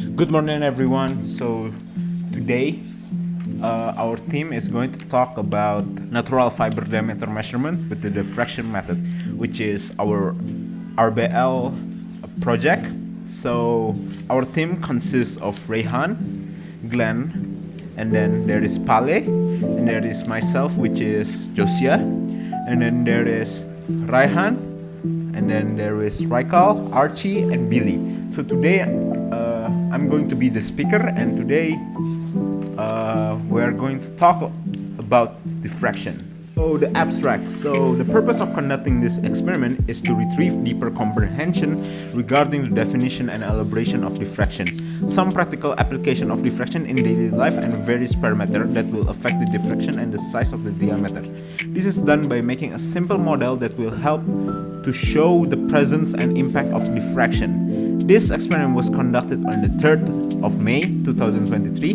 Good morning, everyone. So today, our team is going to talk about natural fiber diameter measurement with the diffraction method, which is our RBL project. So our team consists of Rayhan, Glenn, and then there is Pale, and there is myself, which is Josiah, and then there is Rayhan, and then there is Rhaykal, Archie, and Billy. So today I'm going to be the speaker, and today we are going to talk about diffraction. So the abstract. So the purpose of conducting this experiment is to retrieve deeper comprehension regarding the definition and elaboration of diffraction, some practical application of diffraction in daily life, and various parameters that will affect the diffraction and the size of the diameter. This is done by making a simple model that will help to show the presence and impact of diffraction. This experiment was conducted on the 3rd of May 2023.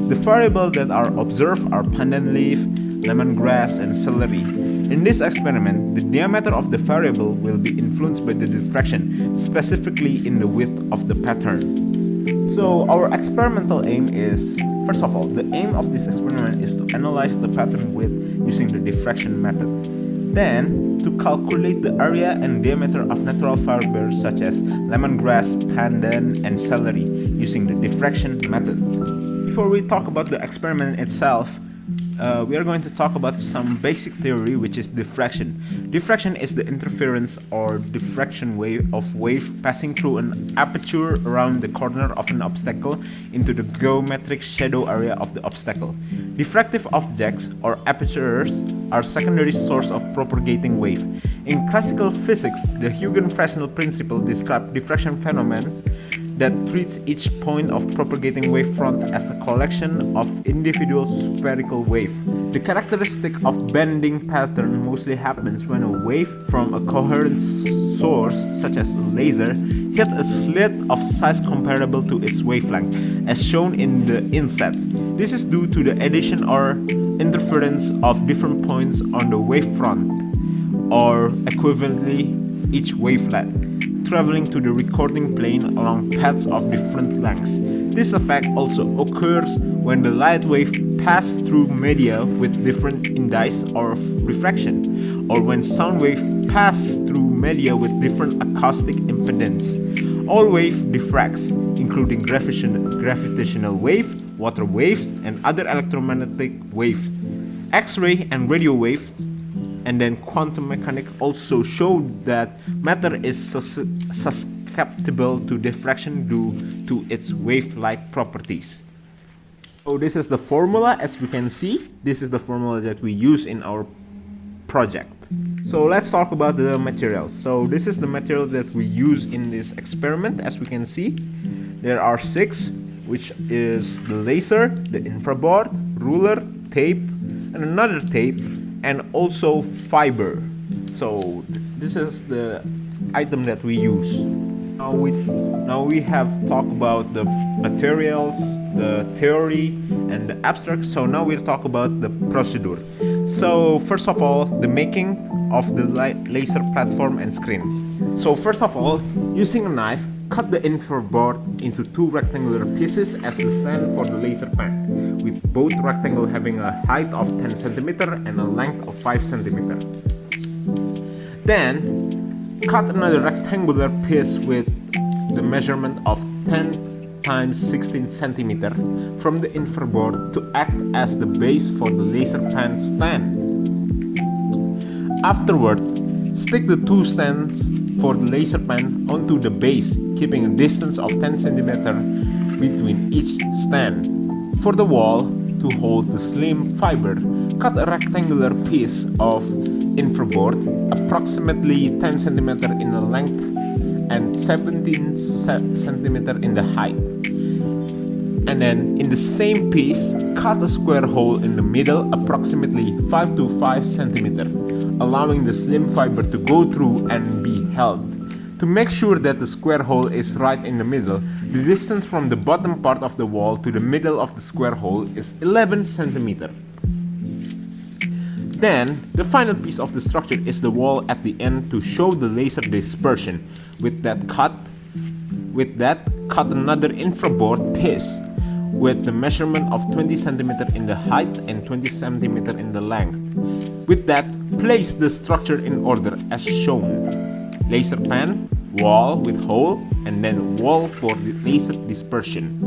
The variables that are observed are pandan leaf, lemongrass, and celery. In this experiment, the diameter of the variable will be influenced by the diffraction, specifically in the width of the pattern. So our experimental aim is, first of all, the aim of this experiment is to analyze the pattern width using the diffraction method. Then, to calculate the area and diameter of natural fibers such as lemongrass, pandan, and celery using the diffraction method. Before we talk about the experiment itself, we are going to talk about some basic theory, which is diffraction. Diffraction is the interference or diffraction of wave passing through an aperture around the corner of an obstacle into the geometric shadow area of the obstacle. Diffractive objects or apertures are secondary source of propagating wave. In classical physics, the Huygens-Fresnel principle describes diffraction phenomenon that treats each point of propagating wavefront as a collection of individual spherical waves. The characteristic of bending pattern mostly happens when a wave from a coherent source, such as a laser, hits a slit of size comparable to its wavelength, as shown in the inset. This is due to the addition or interference of different points on the wavefront, or equivalently each wavelet, traveling to the recording plane along paths of different lengths. This effect also occurs when the light wave passes through media with different indices of refraction, or when sound wave passes through media with different acoustic impedance. All wave diffracts, including gravitational wave, water waves, and other electromagnetic waves. X-ray and radio waves, and then quantum mechanics also show that matter is susceptible to diffraction due to its wave-like properties. So this is the formula. As we can see, this is the formula that we use in our project. So let's talk about the materials. So this is the material that we use in this experiment. As we can see, there are 6, which is the laser, the infraboard, ruler, tape, and another tape, and also fiber. So this is the item that we use. Now we have talked about the materials, the theory, and the abstract. So now we'll talk about the procedure. So first of all, the making of the laser platform and screen. So first of all, using a knife, cut the infraboard into 2 rectangular pieces as the stand for the laser pen, with both rectangle having a height of 10 cm and a length of 5 cm. Then, cut another rectangular piece with the measurement of 10 times 16 cm from the infraboard to act as the base for the laser pen stand. Afterward, stick the 2 stands for the laser pen onto the base, keeping a distance of 10 cm between each stand. For the wall, to hold the slim fiber, cut a rectangular piece of infraboard, approximately 10 cm in the length and 17 cm in the height. And then in the same piece, cut a square hole in the middle, approximately 5 to 5 cm, allowing the slim fiber to go through and be held. To make sure that the square hole is right in the middle, the distance from the bottom part of the wall to the middle of the square hole is 11 cm. Then, the final piece of the structure is the wall at the end to show the laser dispersion. With that cut, With that, cut another infraboard piece with the measurement of 20 cm in the height and 20 cm in the length. With that, place the structure in order as shown. Laser pan, wall with hole, and then wall for the laser dispersion.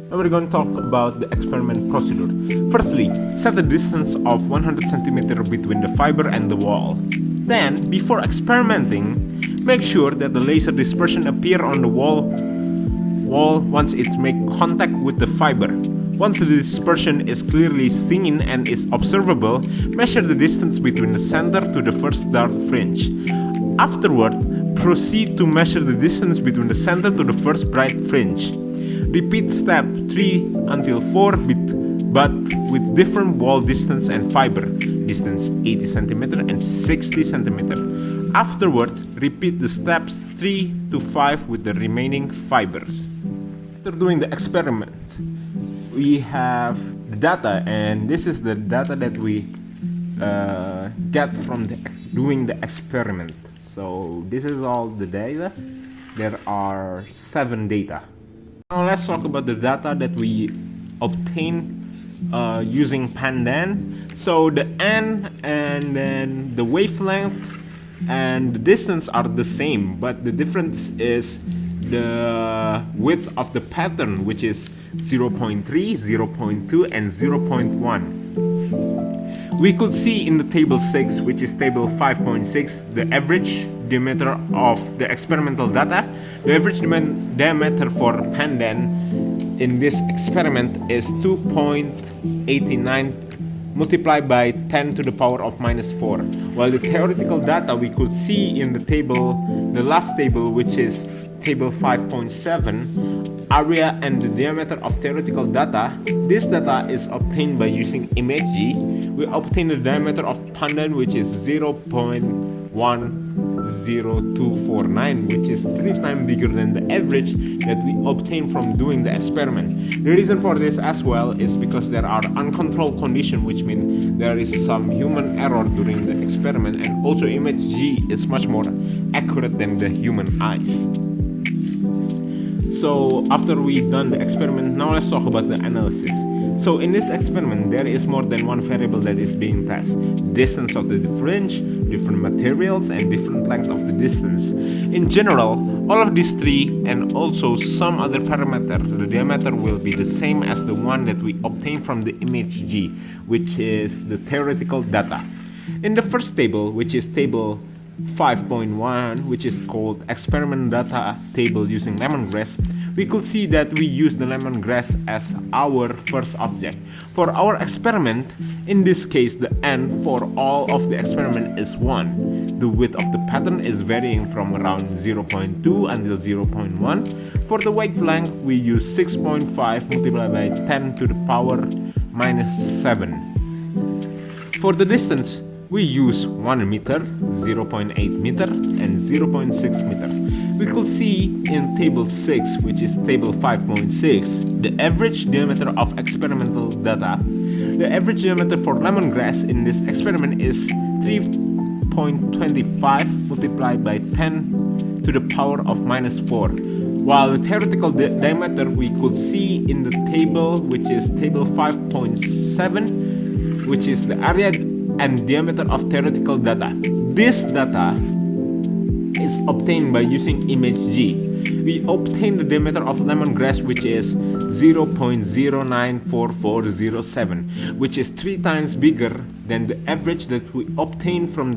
Now we're going to talk about the experiment procedure. Firstly, set a distance of 100 cm between the fiber and the wall. Then, before experimenting, make sure that the laser dispersion appear on the wall once it's make contact with the fiber. Once the dispersion is clearly seen and is observable, measure the distance between the center to the first dark fringe. Afterward, proceed to measure the distance between the center to the first bright fringe. Repeat step 3 until 4 but with different wall distance and fiber distance 80 cm and 60 cm. Afterward, repeat the steps 3 to 5 with the remaining fibers. After doing the experiment, we have the data, and this is the data that we get from doing the experiment. So this is all the data. There are 7 data. Now let's talk about the data that we obtained using pandan. So the n and then the wavelength and the distance are the same, but the difference is the width of the pattern, which is 0.3, 0.2, and 0.1. We could see in the table 6, which is table 5.6, the average diameter of the experimental data. The average diameter for pandan in this experiment is 2.89 multiplied by 10 to the power of minus 4. While the theoretical data we could see in the table, the last table, which is table 5.7, area and the diameter of theoretical data. This data is obtained by using image G. We obtain the diameter of pandan, which is 0.10249, which is 3 times bigger than the average that we obtained from doing the experiment. The reason for this as well is because there are uncontrolled conditions, which means there is some human error during the experiment, and also image G is much more accurate than the human eyes. So after we done the experiment, now let's talk about the analysis. So in this experiment, there is more than one variable that is being tested: distance of the fringe, different materials, and different length of the distance. In general, all of these 3 and also some other parameter, the diameter will be the same as the one that we obtained from the image G, which is the theoretical data. In the first table, which is table 5.1, which is called experiment data table using lemongrass, we could see that we use the lemongrass as our first object. For our experiment, in this case, the n for all of the experiment is 1. The width of the pattern is varying from around 0.2 until 0.1. For the wavelength, we use 6.5 multiplied by 10 to the power minus 7. For the distance, we use 1 meter, 0.8 meter, and 0.6 meter. We could see in table 6, which is table 5.6, the average diameter of experimental data. The average diameter for lemongrass in this experiment is 3.25 multiplied by 10 to the power of minus 4. While the theoretical diameter we could see in the table, which is table 5.7, which is the area and diameter of theoretical data. This data is obtained by using image G. We obtain the diameter of lemongrass, which is 0.094407, which is 3 times bigger than the average that we obtained from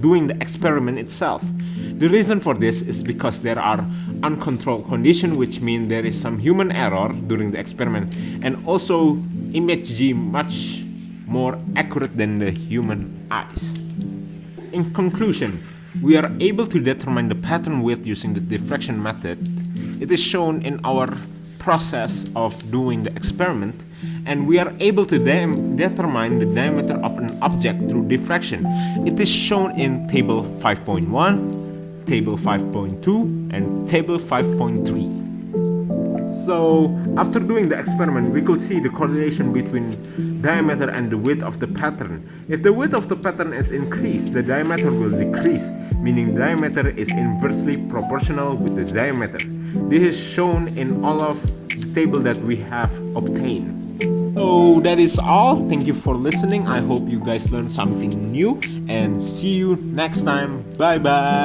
doing the experiment itself. The reason for this is because there are uncontrolled conditions, which mean there is some human error during the experiment, and also image G much more accurate than the human eyes. In conclusion, we are able to determine the pattern width using the diffraction method. It is shown in our process of doing the experiment, and we are able to determine the diameter of an object through diffraction. It is shown in table 5.1, table 5.2, and table 5.3. So after doing the experiment, we could see the correlation between diameter and the width of the pattern. If the width of the pattern is increased, the diameter will decrease, meaning diameter is inversely proportional with the diameter. This is shown in all of the table that we have obtained. So that is all. Thank you for listening. I hope you guys learned something new and see you next time. Bye bye.